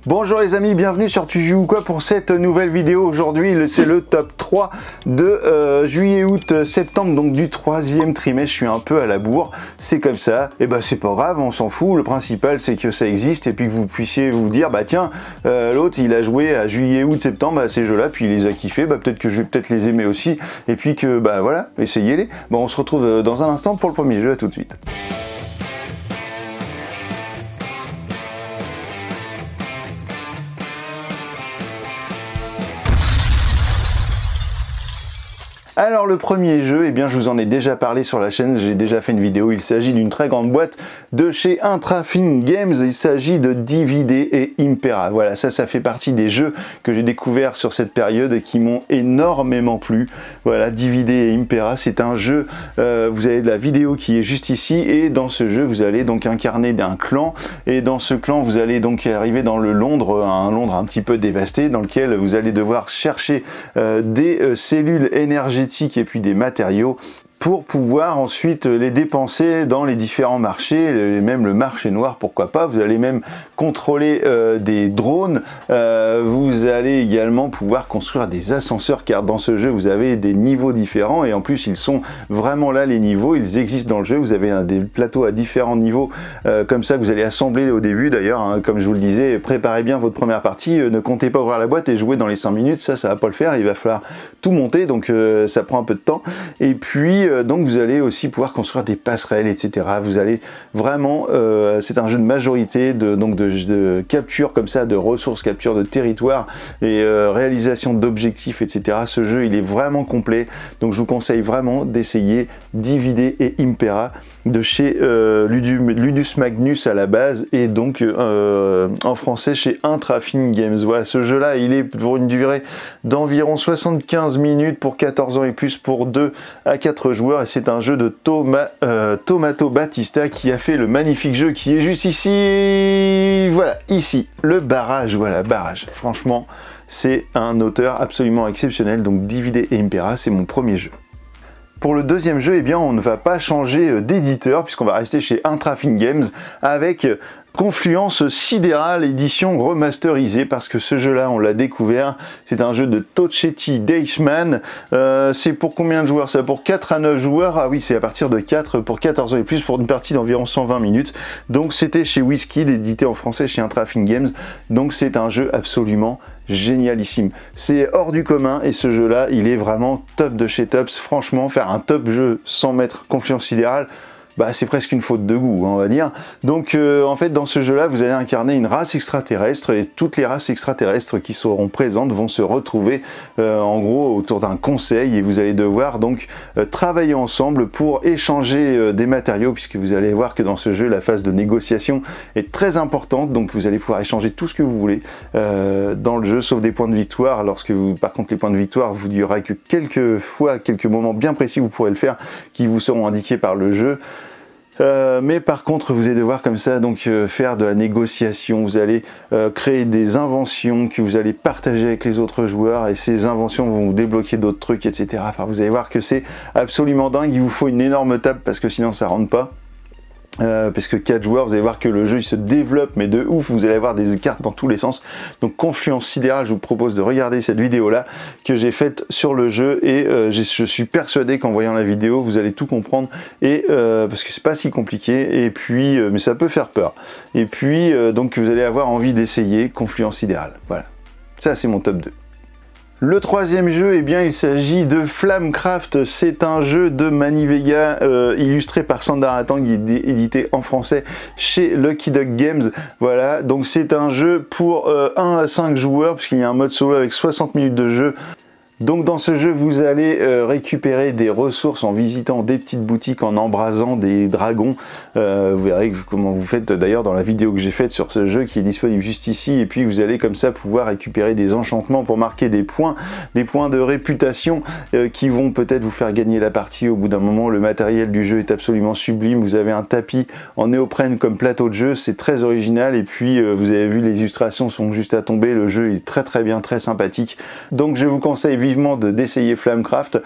Bonjour les amis, bienvenue sur Tu joues ou quoi pour cette nouvelle vidéo. Aujourd'hui c'est le top 3 de juillet, août, septembre, donc du troisième trimestre. Je suis un peu à la bourre, c'est comme ça, et bah c'est pas grave, on s'en fout. Le principal c'est que ça existe et puis que vous puissiez vous dire bah tiens, l'autre il a joué à juillet, août, septembre à ces jeux là, puis il les a kiffés, bah peut-être que je vais peut-être les aimer aussi, et puis que bah voilà, essayez-les. Bon, on se retrouve dans un instant pour le premier jeu, à tout de suite. Alors le premier jeu, eh bien je vous en ai déjà parlé sur la chaîne, j'ai déjà fait une vidéo, il s'agit d'une très grande boîte de chez Intrafin Games, il s'agit de DVD et Impera. Voilà, ça fait partie des jeux que j'ai découverts sur cette période et qui m'ont énormément plu. Voilà, DVD et Impera, c'est un jeu, vous avez de la vidéo qui est juste ici, et dans ce jeu vous allez donc incarner un clan, et dans ce clan vous allez donc arriver dans le Londres, un Londres un petit peu dévasté, dans lequel vous allez devoir chercher des cellules énergétiques et puis des matériaux pour pouvoir ensuite les dépenser dans les différents marchés, même le marché noir, pourquoi pas. Vous allez même contrôler des drones, vous allez également pouvoir construire des ascenseurs, car dans ce jeu vous avez des niveaux différents, et en plus ils sont vraiment là, les niveaux, ils existent dans le jeu. Vous avez des plateaux à différents niveaux, comme ça que vous allez assembler au début d'ailleurs, hein, comme je vous le disais, préparez bien votre première partie, ne comptez pas ouvrir la boîte et jouer dans les 5 minutes, ça va pas le faire, il va falloir tout monter, donc ça prend un peu de temps. Et puis donc vous allez aussi pouvoir construire des passerelles, etc. Vous allez vraiment, c'est un jeu de majorité, de capture comme ça, de ressources, capture de territoire et réalisation d'objectifs, etc. Ce jeu il est vraiment complet, donc je vous conseille vraiment d'essayer DVD et Impera de chez Ludus Magnus à la base, et donc en français chez Intrafin Games. Voilà, ce jeu là il est pour une durée d'environ 75 minutes pour 14 ans et plus, pour 2 à 4 joueurs, et c'est un jeu de Tomato Battista qui a fait le magnifique jeu qui est juste ici, voilà, ici, le Barrage. Voilà, Barrage, franchement c'est un auteur absolument exceptionnel. Donc DVD et Impera, c'est mon premier jeu. Pour le deuxième jeu, eh bien, on ne va pas changer d'éditeur, puisqu'on va rester chez Intrafin Games avec Confluence Sidérale édition remasterisée, parce que ce jeu-là, on l'a découvert, c'est un jeu de Tochetti Deichmann. C'est pour combien de joueurs ça? Pour 4 à 9 joueurs. Ah oui, c'est à partir de 4 pour 14 ans et plus, pour une partie d'environ 120 minutes. Donc c'était chez WizKid, édité en français chez Intrafin Games. Donc c'est un jeu absolument génialissime. C'est hors du commun, et ce jeu-là, il est vraiment top de chez tops. Franchement, faire un top jeu sans mettre Confluence Sidérale, bah, c'est presque une faute de goût, on va dire. Donc en fait dans ce jeu là vous allez incarner une race extraterrestre, et toutes les races extraterrestres qui seront présentes vont se retrouver en gros autour d'un conseil, et vous allez devoir donc travailler ensemble pour échanger des matériaux, puisque vous allez voir que dans ce jeu la phase de négociation est très importante. Donc vous allez pouvoir échanger tout ce que vous voulez dans le jeu, sauf des points de victoire. Par contre les points de victoire, il n'y aura que quelques moments bien précis où vous pourrez le faire, qui vous seront indiqués par le jeu. Mais par contre vous allez devoir comme ça donc faire de la négociation, vous allez créer des inventions que vous allez partager avec les autres joueurs, et ces inventions vont vous débloquer d'autres trucs, etc. Enfin vous allez voir que c'est absolument dingue. Il vous faut une énorme table, parce que sinon ça rentre pas. Parce que 4 joueurs, vous allez voir que le jeu il se développe, mais de ouf. Vous allez avoir des cartes dans tous les sens. Donc Confluence Sidérale, je vous propose de regarder cette vidéo là que j'ai faite sur le jeu, et je suis persuadé qu'en voyant la vidéo vous allez tout comprendre, et parce que c'est pas si compliqué, et puis mais ça peut faire peur, et puis donc vous allez avoir envie d'essayer Confluence Sidérale. Voilà, ça c'est mon top 2. Le troisième jeu, eh bien, il s'agit de Flamecraft. C'est un jeu de Manivega illustré par Sandar Atang, édité en français chez Lucky Duck Games. Voilà, donc c'est un jeu pour 1 à 5 joueurs, puisqu'il y a un mode solo avec 60 minutes de jeu. Donc dans ce jeu vous allez récupérer des ressources en visitant des petites boutiques, en embrasant des dragons. Vous verrez comment vous faites d'ailleurs dans la vidéo que j'ai faite sur ce jeu, qui est disponible juste ici. Et puis vous allez comme ça pouvoir récupérer des enchantements pour marquer des points de réputation qui vont peut-être vous faire gagner la partie au bout d'un moment. Le matériel du jeu est absolument sublime. Vous avez un tapis en néoprène comme plateau de jeu, c'est très original. Et puis vous avez vu, les illustrations sont juste à tomber. Le jeu est très bien, très sympathique. Donc je vous conseille vivement d'essayer Flamecraft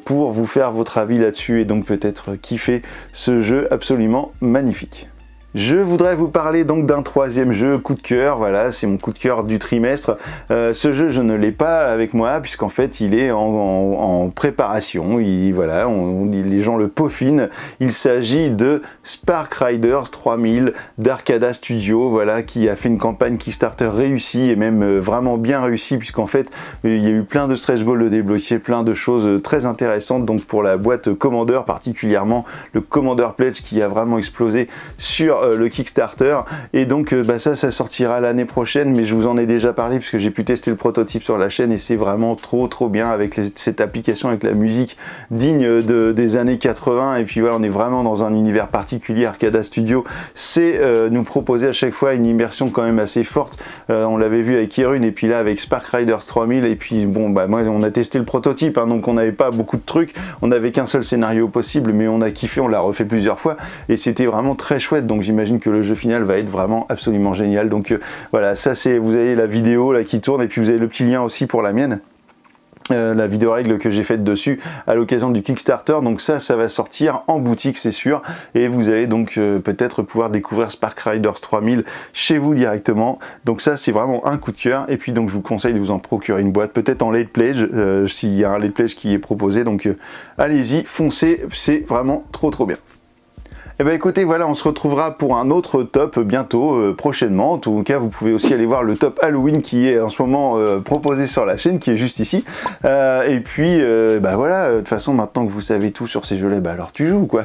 pour vous faire votre avis là-dessus, et donc peut-être kiffer ce jeu absolument magnifique. Je voudrais vous parler donc d'un troisième jeu coup de cœur, voilà, c'est mon coup de cœur du trimestre. Ce jeu, je ne l'ai pas avec moi, puisqu'en fait, il est en préparation, voilà, les gens le peaufinent. Il s'agit de Spark Riders 3000 d'Arcada Studio, voilà, qui a fait une campagne Kickstarter réussie, et même vraiment bien réussie, puisqu'en fait, il y a eu plein de stretch goals de débloquer, plein de choses très intéressantes, donc pour la boîte Commander particulièrement, le Commander Pledge qui a vraiment explosé sur le Kickstarter, et donc ça sortira l'année prochaine, mais je vous en ai déjà parlé puisque j'ai pu tester le prototype sur la chaîne et c'est vraiment trop bien avec cette application, avec la musique digne des années 80, et puis voilà, on est vraiment dans un univers particulier. Arcada Studio c'est nous proposer à chaque fois une immersion quand même assez forte. On l'avait vu avec Irune, et puis là avec Spark Riders 3000, et puis bon moi on a testé le prototype, hein, donc on n'avait pas beaucoup de trucs, on n'avait qu'un seul scénario possible, mais on a kiffé, on l'a refait plusieurs fois et c'était vraiment très chouette, donc j'imagine que le jeu final va être vraiment absolument génial. Donc voilà, ça c'est, vous avez la vidéo là qui tourne, et puis vous avez le petit lien aussi pour la mienne. La vidéo règle que j'ai faite dessus à l'occasion du Kickstarter, donc ça va sortir en boutique c'est sûr, et vous allez donc peut-être pouvoir découvrir Spark Riders 3000 chez vous directement, donc ça c'est vraiment un coup de cœur. Et puis donc je vous conseille de vous en procurer une boîte, peut-être en late pledge, s'il y a un late pledge qui est proposé, donc allez-y, foncez, c'est vraiment trop bien. Et ben écoutez, voilà, on se retrouvera pour un autre top bientôt, prochainement. En tout cas, vous pouvez aussi aller voir le top Halloween qui est en ce moment proposé sur la chaîne, qui est juste ici. Et puis, voilà, de toute façon, maintenant que vous savez tout sur ces jeux-là, alors tu joues quoi.